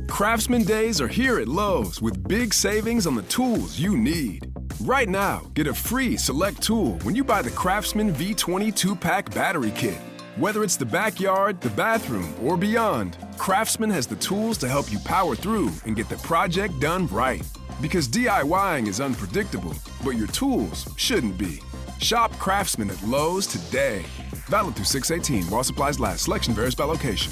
Craftsman Days are here at Lowe's with big savings on the tools you need. Right now, get a free select tool when you buy the Craftsman V20 2-pack battery kit. Whether it's the backyard, the bathroom, or beyond, Craftsman has the tools to help you power through and get the project done right. Because DIYing is unpredictable, but your tools shouldn't be. Shop Craftsman at Lowe's today. Valid through 6/18 while supplies last. Selection varies by location.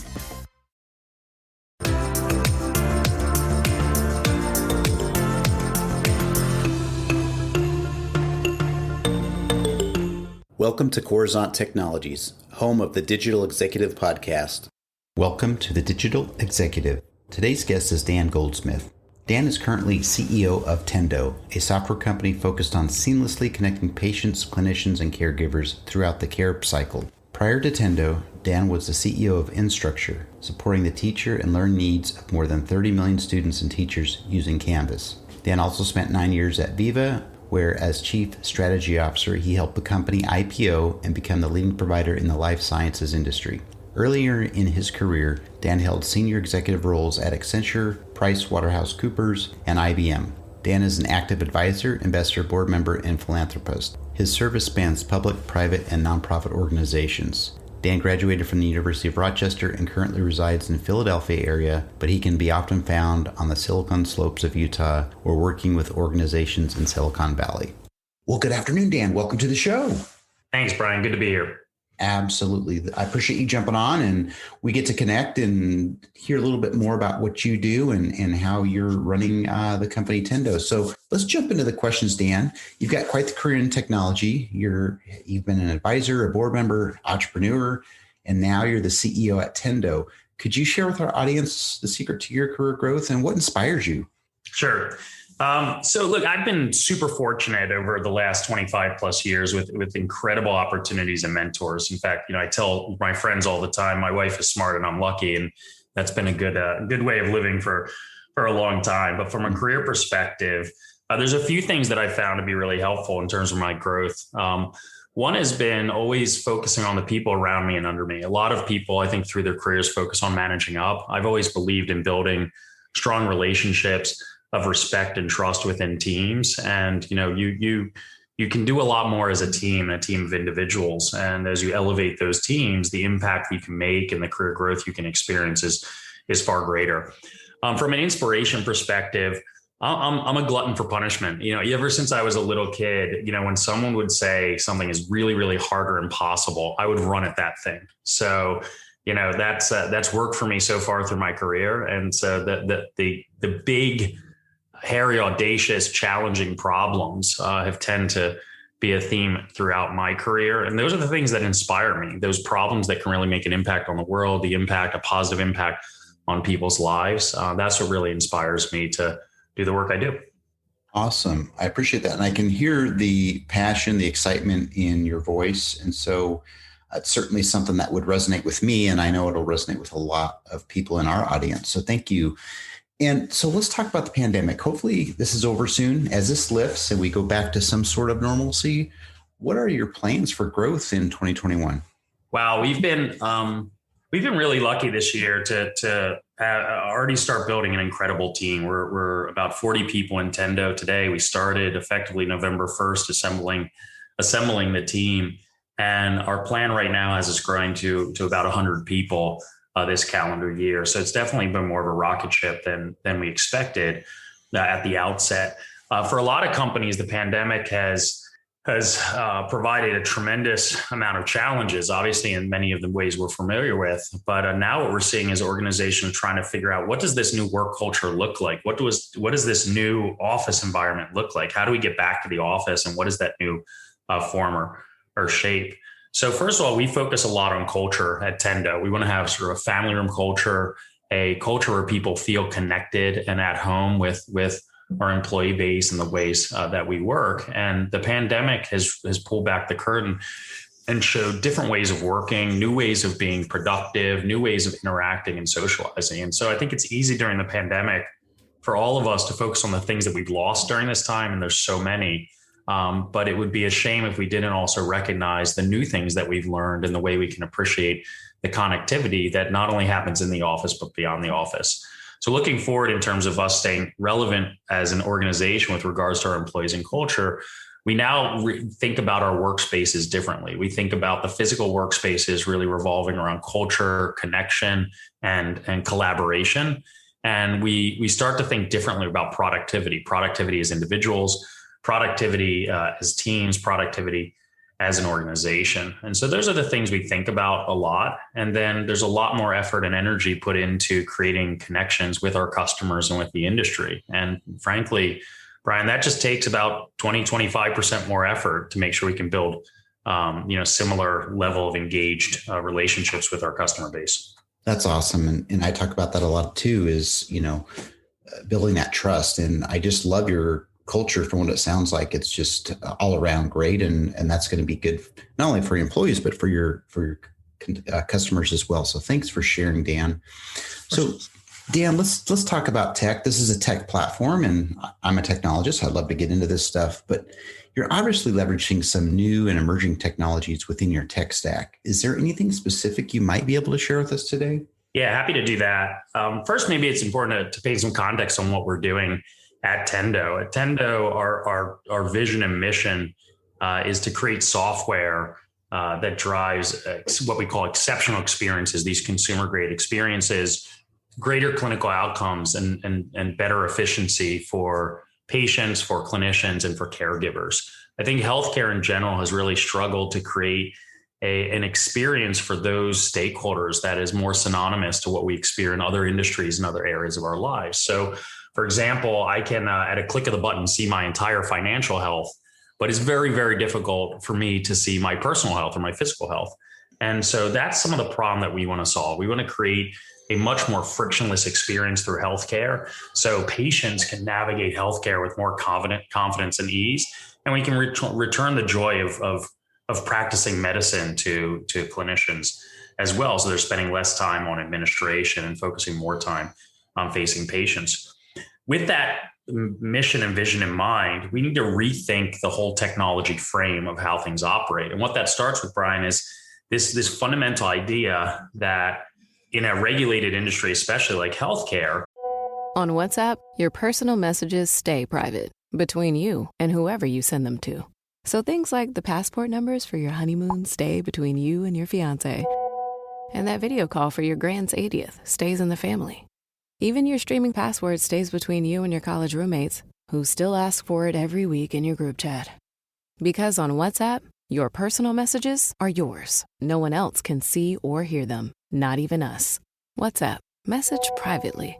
Welcome to Coruzant Technologies, home of the Digital Executive Podcast. Welcome to the Digital Executive. Today's guest is Dan Goldsmith. Dan is currently CEO of Tendo, a software company focused on seamlessly connecting patients, clinicians, and caregivers throughout the care cycle. Prior to Tendo, Dan was the CEO of Instructure, supporting the teacher and learn needs of more than 30 million students and teachers using Canvas. Dan also spent 9 years at Viva, where as Chief Strategy Officer, he helped the company IPO and become the leading provider in the life sciences industry. Earlier in his career, Dan held senior executive roles at Accenture, PricewaterhouseCoopers, and IBM. Dan is an active advisor, investor, board member, and philanthropist. His service spans public, private, and nonprofit organizations. Dan graduated from the University of Rochester and currently resides in the Philadelphia area, but he can be often found on the Silicon Slopes of Utah or working with organizations in Silicon Valley. Well, good afternoon, Dan. Welcome to the show. Thanks, Brian. Good to be here. Absolutely. I appreciate you jumping on, and we get to connect and hear a little bit more about what you do and how you're running the company Tendo. So let's jump into the questions, Dan. You've got quite the career in technology. You've been an advisor, a board member, entrepreneur, and now you're the CEO at Tendo. Could you share with our audience the secret to your career growth and what inspires you? Sure. So look, I've been super fortunate over the last 25 plus years with incredible opportunities and mentors. In fact, I tell my friends all the time, my wife is smart and I'm lucky. And that's been a good way of living for a long time. But from a career perspective, there's a few things that I found to be really helpful in terms of my growth. One has been always focusing on the people around me and under me. A lot of people, I think, through their careers focus on managing up. I've always believed in building strong relationships of respect and trust within teams. And, you can do a lot more as a team of individuals. And as you elevate those teams, the impact you can make and the career growth you can experience is far greater. From an inspiration perspective, I'm a glutton for punishment. Ever since I was a little kid, when someone would say something is really, really hard or impossible, I would run at that thing. So, that's worked for me so far through my career. And so the big, hairy, audacious, challenging problems have tend to be a theme throughout my career. And those are the things that inspire me. Those problems that can really make an impact on the world, a positive impact on people's lives. That's what really inspires me to do the work I do. Awesome. I appreciate that. And I can hear the passion, the excitement in your voice. And so it's certainly something that would resonate with me. And I know it'll resonate with a lot of people in our audience. So thank you. And so let's talk about the pandemic. Hopefully this is over soon. As this lifts and we go back to some sort of normalcy, what are your plans for growth in 2021? Wow, we've been really lucky this year to already start building an incredible team. We're about 40 people in Tendo today. We started effectively November 1st, assembling the team, and our plan right now has us growing to about 100 people this calendar year. So it's definitely been more of a rocket ship than we expected at the outset. For a lot of companies, the pandemic has provided a tremendous amount of challenges, obviously in many of the ways we're familiar with. But now what we're seeing is organizations trying to figure out, what does this new work culture look like? What does this new office environment look like? How do we get back to the office? And what is that new form or shape? So first of all, we focus a lot on culture at Tendo. We want to have sort of a family room culture, a culture where people feel connected and at home with our employee base and the ways that we work. And the pandemic has pulled back the curtain and showed different ways of working, new ways of being productive, new ways of interacting and socializing. And so I think it's easy during the pandemic for all of us to focus on the things that we've lost during this time. And there's so many. But it would be a shame if we didn't also recognize the new things that we've learned and the way we can appreciate the connectivity that not only happens in the office, but beyond the office. So looking forward in terms of us staying relevant as an organization with regards to our employees and culture, we now think about our workspaces differently. We think about the physical workspaces really revolving around culture, connection, and collaboration. And we start to think differently about productivity as individuals, productivity as teams, productivity as an organization. And so those are the things we think about a lot. And then there's a lot more effort and energy put into creating connections with our customers and with the industry. And frankly, Brian, that just takes about 25% more effort to make sure we can build, similar level of engaged relationships with our customer base. That's awesome. And I talk about that a lot too, is, building that trust. And I just love your culture from what it sounds like. It's just all around great. And that's going to be good, not only for your employees, but for your customers as well. So thanks for sharing, Dan. So Dan, let's talk about tech. This is a tech platform, and I'm a technologist. I'd love to get into this stuff, but you're obviously leveraging some new and emerging technologies within your tech stack. Is there anything specific you might be able to share with us today? Yeah, happy to do that. First, maybe it's important to paint some context on what we're doing at Tendo. At Tendo, our vision and mission is to create software that drives what we call exceptional experiences, these consumer-grade experiences, greater clinical outcomes and better efficiency for patients, for clinicians, and for caregivers. I think healthcare in general has really struggled to create an experience for those stakeholders that is more synonymous to what we experience in other industries and other areas of our lives. So, for example, I can, at a click of the button, see my entire financial health, but it's very, very difficult for me to see my personal health or my physical health. And so that's some of the problem that we want to solve. We want to create a much more frictionless experience through healthcare, so patients can navigate healthcare with more confidence and ease, and we can return the joy of practicing medicine to clinicians as well. So they're spending less time on administration and focusing more time on facing patients. With that mission and vision in mind, we need to rethink the whole technology frame of how things operate. And what that starts with, Brian, is this fundamental idea that in a regulated industry, especially like healthcare. On WhatsApp, your personal messages stay private between you and whoever you send them to. So things like the passport numbers for your honeymoon stay between you and your fiance. And that video call for your grand's 80th stays in the family. Even your streaming password stays between you and your college roommates, who still ask for it every week in your group chat. Because on WhatsApp, your personal messages are yours. No one else can see or hear them, not even us. WhatsApp, message privately.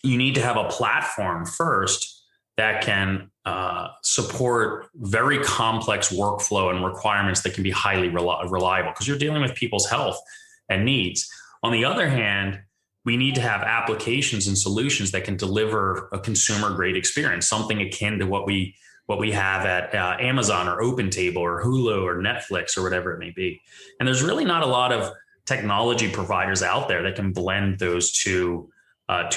You need to have a platform first that can support very complex workflow and requirements that can be highly reliable, because you're dealing with people's health and needs. On the other hand, we need to have applications and solutions that can deliver a consumer-grade experience, something akin to what we have at Amazon or OpenTable or Hulu or Netflix or whatever it may be. And there's really not a lot of technology providers out there that can blend those two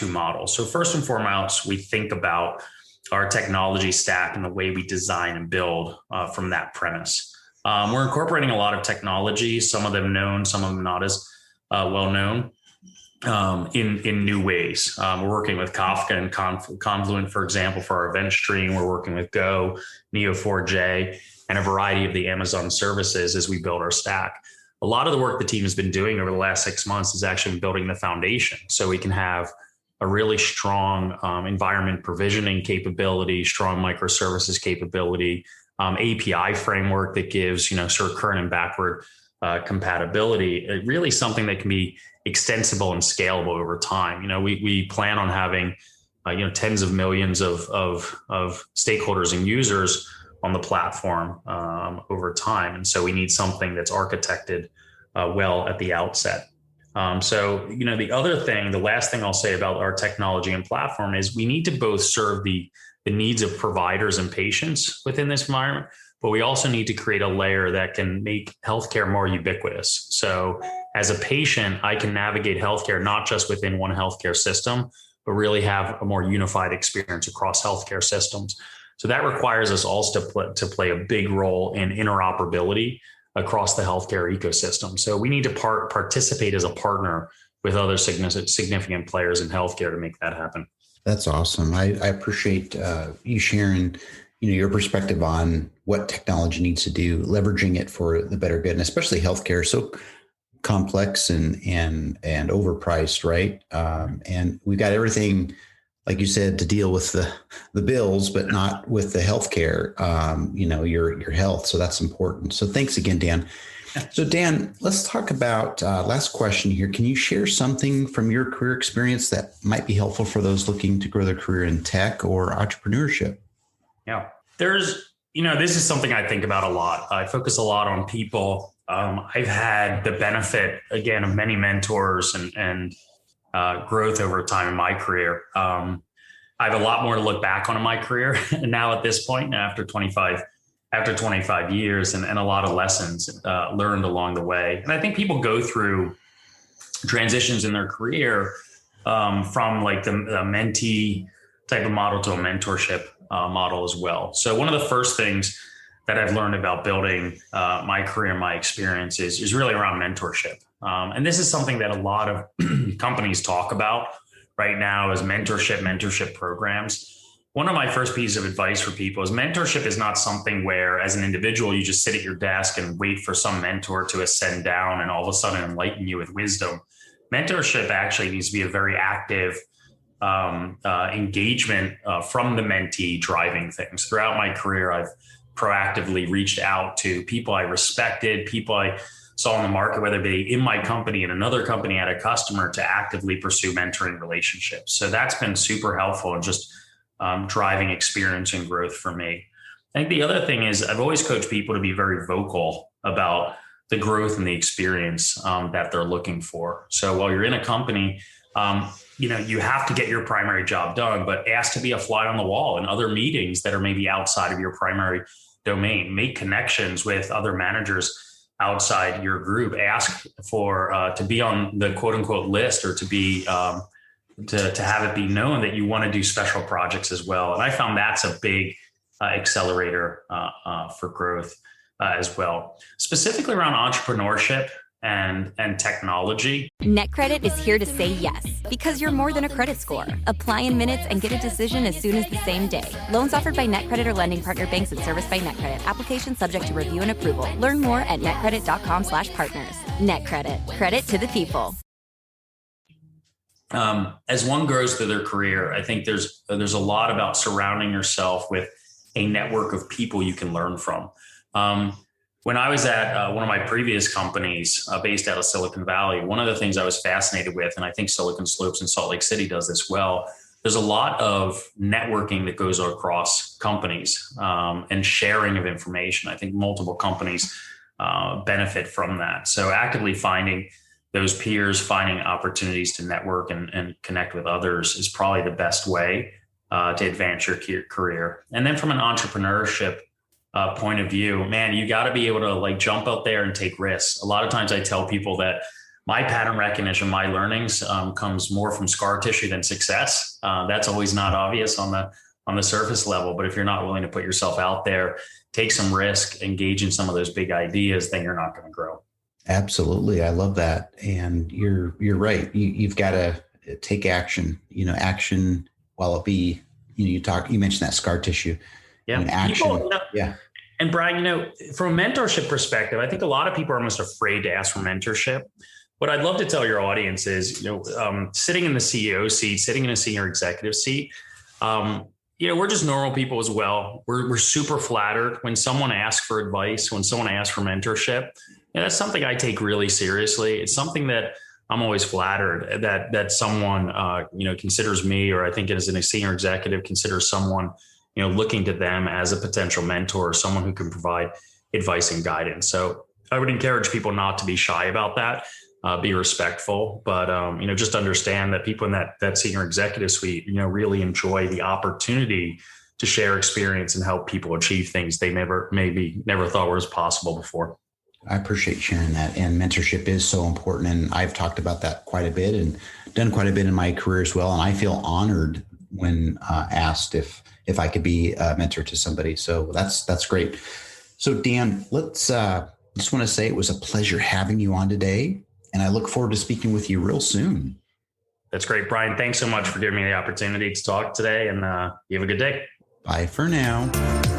models. So first and foremost, we think about our technology stack and the way we design and build from that premise. We're incorporating a lot of technology, some of them known, some of them not as well known, in new ways. We're working with Kafka and Confluent, for example, for our event stream. We're working with Go, Neo4j, and a variety of the Amazon services as we build our stack. A lot of the work the team has been doing over the last 6 months is actually building the foundation, so we can have a really strong environment provisioning capability, strong microservices capability, API framework that gives sort of current and backward compatibility. Really something that can be extensible and scalable over time. We plan on having tens of millions of stakeholders and users on the platform over time, and so we need something that's architected well at the outset. The other thing, the last thing I'll say about our technology and platform is we need to both serve the needs of providers and patients within this environment, but we also need to create a layer that can make healthcare more ubiquitous. So as a patient, I can navigate healthcare not just within one healthcare system, but really have a more unified experience across healthcare systems. So that requires us also to play a big role in interoperability across the healthcare ecosystem. So we need to participate as a partner with other significant players in healthcare to make that happen. That's awesome. I appreciate you sharing, your perspective on what technology needs to do, leveraging it for the better good, and especially healthcare. So complex and overpriced, right? And we've got everything, like you said, to deal with the bills, but not with the healthcare. Your health. So that's important. So thanks again, Dan. So Dan, let's talk about last question here. Can you share something from your career experience that might be helpful for those looking to grow their career in tech or entrepreneurship? Yeah, this is something I think about a lot. I focus a lot on people. I've had the benefit, again, of many mentors and growth over time in my career. I have a lot more to look back on in my career now at this point, after 25 years, and a lot of lessons learned along the way. And I think people go through transitions in their career from like the mentee type of model to a mentorship model as well. So one of the first things that I've learned about building my career, my experience is really around mentorship. And this is something that a lot of companies talk about right now is mentorship programs. One of my first pieces of advice for people is mentorship is not something where as an individual, you just sit at your desk and wait for some mentor to ascend down and all of a sudden enlighten you with wisdom. Mentorship actually needs to be a very active engagement from the mentee driving things. Throughout my career, I've proactively reached out to people I respected, people I saw in the market, whether it be in my company, in another company, at a customer, to actively pursue mentoring relationships. So that's been super helpful in just driving experience and growth for me. I think the other thing is I've always coached people to be very vocal about the growth and the experience that they're looking for. So while you're in a company, you have to get your primary job done, but ask to be a fly on the wall in other meetings that are maybe outside of your primary domain. Make connections with other managers outside your group. Ask for to be on the quote unquote list, or to be to have it be known that you want to do special projects as well. And I found that's a big accelerator for growth as well, specifically around entrepreneurship and technology. NetCredit is here to say yes, because you're more than a credit score. Apply in minutes and get a decision as soon as the same day. Loans offered by NetCredit or lending partner banks and serviced by NetCredit. Application subject to review and approval. Learn more at netcredit.com/partners. NetCredit. Credit to the people. As one grows through their career, I think there's a lot about surrounding yourself with a network of people you can learn from. When I was at one of my previous companies based out of Silicon Valley, one of the things I was fascinated with, and I think Silicon Slopes in Salt Lake City does this well, there's a lot of networking that goes across companies and sharing of information. I think multiple companies benefit from that. So actively finding those peers, finding opportunities to network and connect with others is probably the best way to advance your career. And then from an entrepreneurship point of view, man, you got to be able to like jump out there and take risks. A lot of times I tell people that my pattern recognition, my learnings comes more from scar tissue than success. That's always not obvious on the surface level, but if you're not willing to put yourself out there, take some risk, engage in some of those big ideas, then you're not going to grow. Absolutely. I love that. And you're right. You've got to take action, action while it be, you mentioned that scar tissue. Yeah. Action. Yeah. And Brian, from a mentorship perspective, I think a lot of people are almost afraid to ask for mentorship. What I'd love to tell your audience is, sitting in the CEO seat, sitting in a senior executive seat, we're just normal people as well. We're super flattered when someone asks for advice, when someone asks for mentorship. That's something I take really seriously. It's something that I'm always flattered that someone, considers me, or I think as a senior executive considers someone, looking to them as a potential mentor, or someone who can provide advice and guidance. So I would encourage people not to be shy about that, be respectful, but, just understand that people in that senior executive suite, really enjoy the opportunity to share experience and help people achieve things they never thought was possible before. I appreciate sharing that. And mentorship is so important. And I've talked about that quite a bit and done quite a bit in my career as well. And I feel honored when asked if I could be a mentor to somebody. So that's great. So Dan, let's just want to say it was a pleasure having you on today. And I look forward to speaking with you real soon. That's great, Brian. Thanks so much for giving me the opportunity to talk today, and you have a good day. Bye for now.